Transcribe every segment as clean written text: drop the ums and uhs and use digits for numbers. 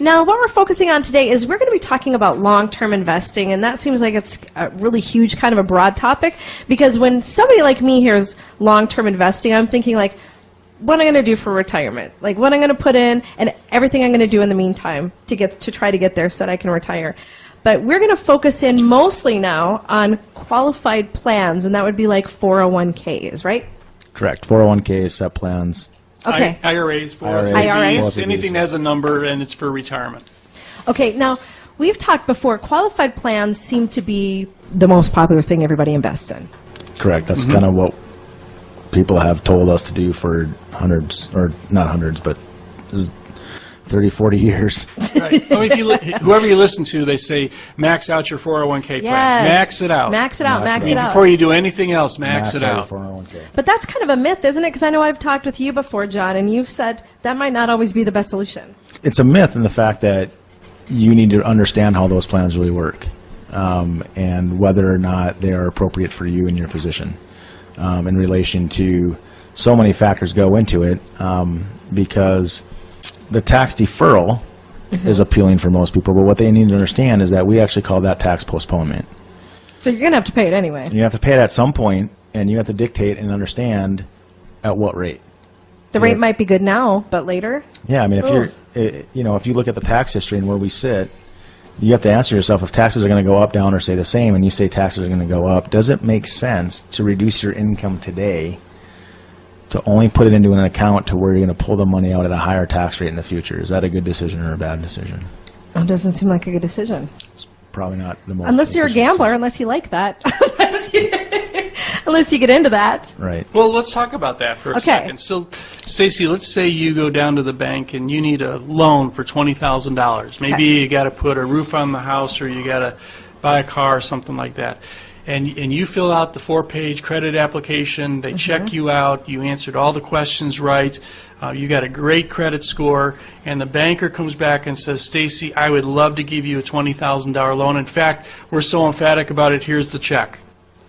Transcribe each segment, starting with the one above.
Now, what we're focusing on today is we're going to be talking about long-term investing, and that seems like it's a really huge, kind of a broad topic, because when somebody like me hears long-term investing, I'm thinking like, what am I going to do for retirement? Like what I'm going to put in and everything I'm going to do in the meantime to try to get there so that I can retire. But we're going to focus in mostly now on qualified plans, and that would be like 401ks, right? Correct. 401ks, SEP plans. Okay. IRAs, IRAs. anything that has a number and it's for retirement. Okay, now, we've talked before, qualified plans seem to be the most popular thing everybody invests in. Correct. That's kind of what people have told us to do for hundreds, or not hundreds, but 30, 40 years. Right. I mean, whoever you listen to, they say, max out your 401k plan. Yes. Max it out. Max it out, max it out. Before you do anything else, max it out. Your 401k. But that's kind of a myth, isn't it? Because I know I've talked with you before, John, and you've said that might not always be the best solution. It's a myth in the fact that you need to understand how those plans really work, and whether or not they are appropriate for you in your position, in relation to so many factors go into it, because the tax deferral is appealing for most people, but what they need to understand is that we actually call that tax postponement. So you're going to have to pay it anyway. And you have to pay it at some point, and you have to dictate and understand at what rate. The rate might be good now, but later? Yeah, I mean, if if you look at the tax history and where we sit, you have to answer yourself, if taxes are going to go up, down, or stay the same, and you say taxes are going to go up, does it make sense to reduce your income today to only put it into an account to where you're going to pull the money out at a higher tax rate in the future? Is that a good decision or a bad decision? It doesn't seem like a good decision. It's probably not the most. Unless you're a gambler, unless you like that. Unless you get into that. Right. Well, let's talk about that for a second. So, Stacy, let's say you go down to the bank and you need a loan for $20,000. Maybe you got to put a roof on the house, or you got to buy a car or something like that. And you fill out the 4-page credit application. They check you out. You answered all the questions right. You got a great credit score. And the banker comes back and says, Stacy, I would love to give you a $20,000 loan. In fact, we're so emphatic about it, here's the check.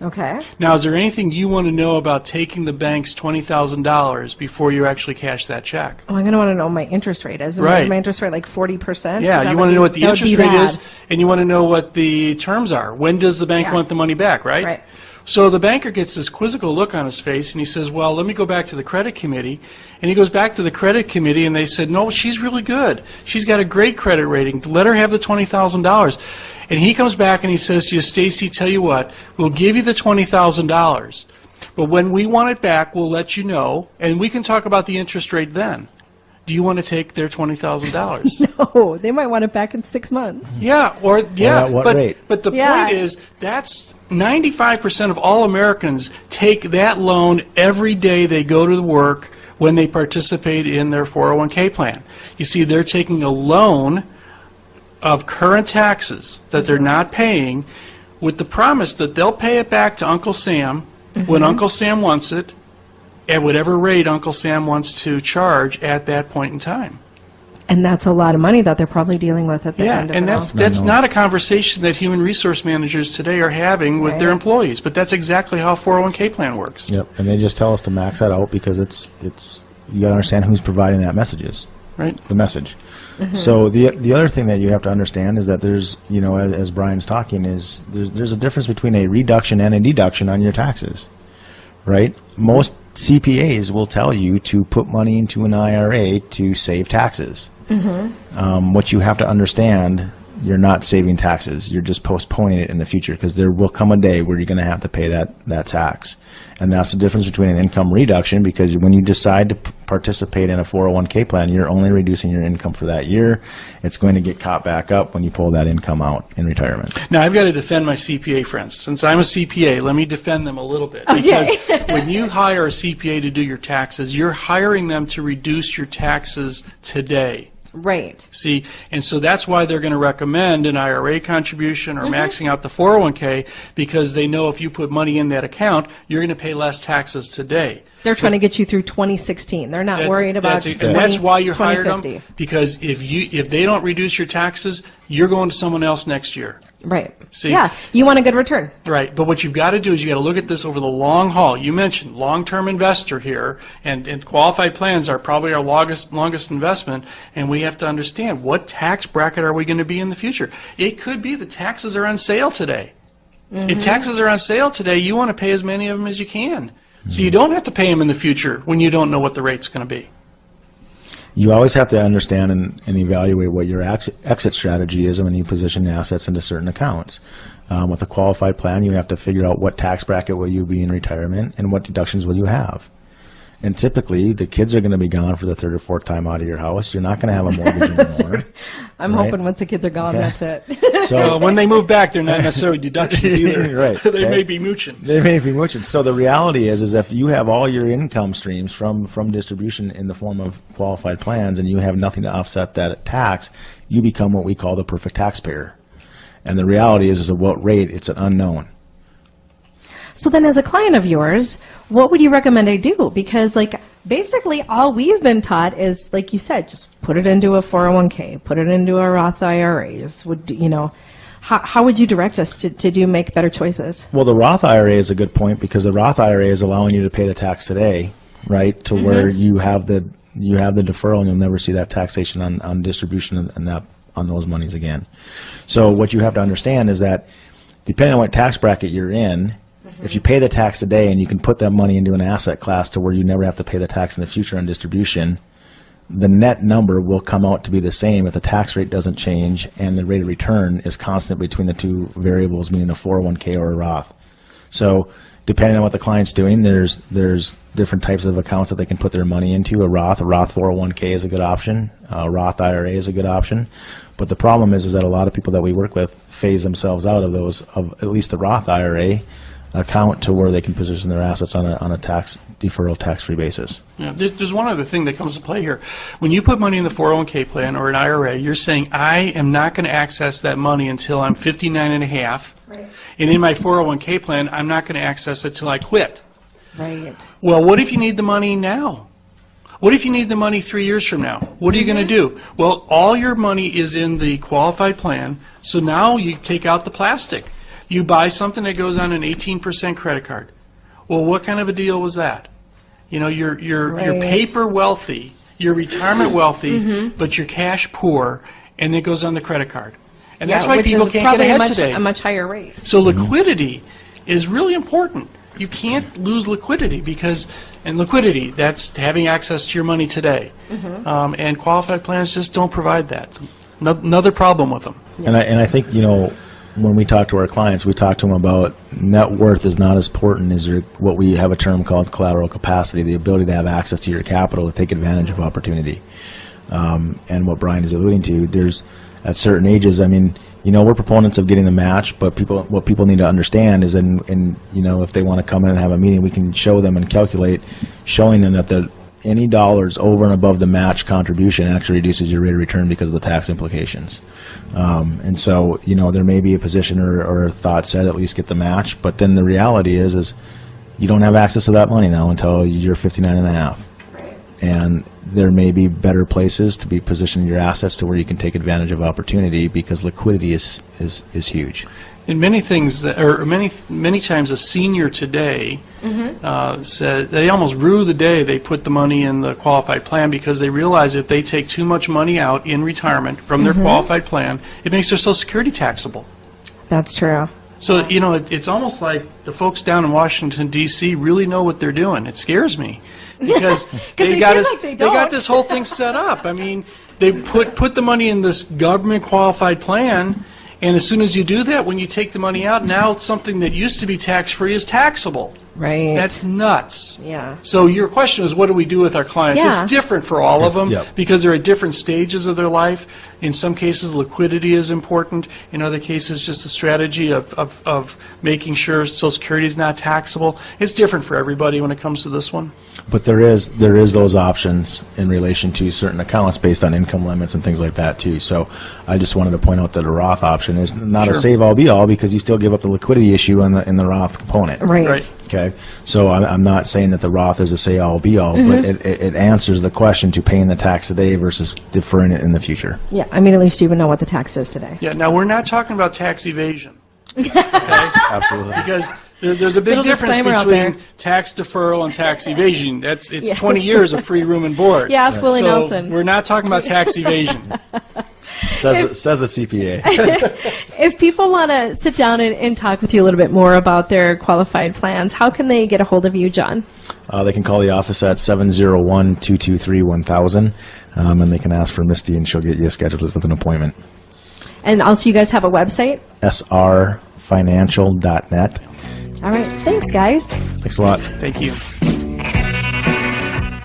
Okay. Now, is there anything you want to know about taking the bank's $20,000 before you actually cash that check? Oh, I'm going to want to know what my interest rate is. Right. Is my interest rate like 40%? Yeah, you want to know what the interest rate is, and you want to know what the terms are. When does the bank want the money back, right? Right. So the banker gets this quizzical look on his face, and he says, well, let me go back to the credit committee. And he goes back to the credit committee, and they said, no, she's really good. She's got a great credit rating. Let her have the $20,000. And he comes back and he says to you, Stacy, tell you what, we'll give you the $20,000. But when we want it back, we'll let you know, and we can talk about the interest rate then. Do you want to take their $20,000? No, they might want it back in 6 months. Yeah, at what rate? But the point is, that's 95% of all Americans take that loan every day they go to work when they participate in their 401k plan. You see, they're taking a loan of current taxes that they're not paying with the promise that they'll pay it back to Uncle Sam when Uncle Sam wants it, at whatever rate Uncle Sam wants to charge at that point in time. And that's a lot of money that they're probably dealing with at the end of it. And that's not a conversation that human resource managers today are having with their employees, but that's exactly how a 401k plan works. Yep, and they just tell us to max that out because it's you got to understand who's providing that messages. Right. The message. So the other thing that you have to understand is that there's, as Brian's talking, is there's a difference between a reduction and a deduction on your taxes, right? Most CPAs will tell you to put money into an IRA to save taxes. What you have to understand, you're not saving taxes. You're just postponing it in the future because there will come a day where you're going to have to pay that tax. And that's the difference between an income reduction, because when you decide to participate in a 401k plan, you're only reducing your income for that year. It's going to get caught back up when you pull that income out in retirement. Now, I've got to defend my CPA friends. Since I'm a CPA, let me defend them a little bit. Because when you hire a CPA to do your taxes, you're hiring them to reduce your taxes today. Right. See, and so that's why they're going to recommend an IRA contribution or maxing out the 401k, because they know if you put money in that account, you're going to pay less taxes today. They're trying to get you through 2016. They're not worried about and that's why you hired them, because if they don't reduce your taxes, you're going to someone else next year. Right. See? Yeah, you want a good return. Right, but what you've got to do is you got to look at this over the long haul. You mentioned long-term investor here, and qualified plans are probably our longest investment, and we have to understand what tax bracket are we going to be in the future. It could be the taxes are on sale today. If taxes are on sale today, you want to pay as many of them as you can. So you don't have to pay them in the future when you don't know what the rate's going to be. You always have to understand and evaluate what your exit strategy is when you position assets into certain accounts. With a qualified plan, you have to figure out what tax bracket will you be in retirement and what deductions will you have. And typically, the kids are going to be gone for the third or fourth time out of your house. You're not going to have a mortgage anymore. I'm right? hoping once the kids are gone, Okay. that's it. So When they move back, they're not necessarily deductions either. Right, They okay. may be mooching. they may be mooching. So the reality is if you have all your income streams from distribution in the form of qualified plans and you have nothing to offset that tax, you become what we call the perfect taxpayer. And the reality is at what rate, it's an unknown. So then as a client of yours, what would you recommend I do? Because like basically all we've been taught is, like you said, just put it into a 401k, put it into a Roth IRA. Just would, you know, how would you direct us to make better choices? Well, the Roth IRA is a good point because the Roth IRA is allowing you to pay the tax today, right, to where you have the deferral and you'll never see that taxation on distribution and that on those monies again. So what you have to understand is that depending on what tax bracket you're in, if you pay the tax today and you can put that money into an asset class to where you never have to pay the tax in the future on distribution, the net number will come out to be the same if the tax rate doesn't change and the rate of return is constant between the two variables, meaning a 401k or a Roth. So depending on what the client's doing, there's different types of accounts that they can put their money into. A Roth 401k is a good option. A Roth IRA is a good option. But the problem is that a lot of people that we work with phase themselves out of those, of at least the Roth IRA account, to where they can position their assets on a tax deferral, tax-free basis. Yeah, there's one other thing that comes to play here. When you put money in the 401k plan or an IRA, you're saying, I am not going to access that money until I'm 59 and a half. Right. And in my 401k plan, I'm not going to access it till I quit. Right. Well, what if you need the money now? What if you need the money 3 years from now? What are you going to do? Well, all your money is in the qualified plan, so now you take out the plastic. You buy something that goes on an 18% credit card. Well, what kind of a deal was that? You know, you're Right. paper wealthy, you're retirement wealthy, but you're cash poor, and it goes on the credit card. And that's why which people is can't get probably ahead a today. much higher rate. So liquidity is really important. You can't lose liquidity liquidity, that's having access to your money today. And qualified plans just don't provide that. Another problem with them. And I think, you know, when we talk to our clients, we talk to them about net worth is not as important as what we have a term called collateral capacity, the ability to have access to your capital to take advantage of opportunity. And what Brian is alluding to, there's at certain ages, I mean, you know, we're proponents of getting the match, but what people need to understand is, and you know, if they want to come in and have a meeting, we can show them and calculate, showing them that any dollars over and above the match contribution actually reduces your rate of return because of the tax implications. And so, you know, there may be a position or a thought set, at least get the match, but then the reality is you don't have access to that money now until you're 59 and a half. Right. And there may be better places to be positioning your assets to where you can take advantage of opportunity because liquidity is huge. In many things, many times a senior today said they almost rue the day they put the money in the qualified plan because they realize if they take too much money out in retirement from their qualified plan, it makes their Social Security taxable. That's true. So, you know, it's almost like the folks down in Washington, D.C. really know what they're doing. It scares me because they got seem us, like they got don't. this whole thing set up. I mean, they put the money in this government qualified plan, and as soon as you do that, when you take the money out, now something that used to be tax-free is taxable. Right. That's nuts. Yeah. So your question is, what do we do with our clients? Yeah. It's different for all of them Yep. because they're at different stages of their life. In some cases, liquidity is important. In other cases, just the strategy of making sure Social Security is not taxable. It's different for everybody when it comes to this one. But there is those options in relation to certain accounts based on income limits and things like that too. So I just wanted to point out that a Roth option is not a Sure. save all be all because you still give up the liquidity issue in the Roth component. Right. Right. Okay. Okay, so I'm not saying that the Roth is a say-all, be-all, Mm-hmm. but it answers the question to paying the tax today versus deferring it in the future. Yeah, I mean, at least you would know what the tax is today. Yeah, now we're not talking about tax evasion. Absolutely. Because there's a big Little difference disclaimer out between there. tax deferral and tax evasion. It's Yes. 20 years of free room and board. Yeah, ask Willie so Nelson. We're not talking about tax evasion. Says a CPA. If people want to sit down and talk with you a little bit more about their qualified plans, how can they get a hold of you, John? They can call the office at 701-223-1000, and they can ask for Misty, and she'll get you scheduled with an appointment. And also, you guys have a website? srfinancial.net. All right. Thanks, guys. Thanks a lot. Thank you.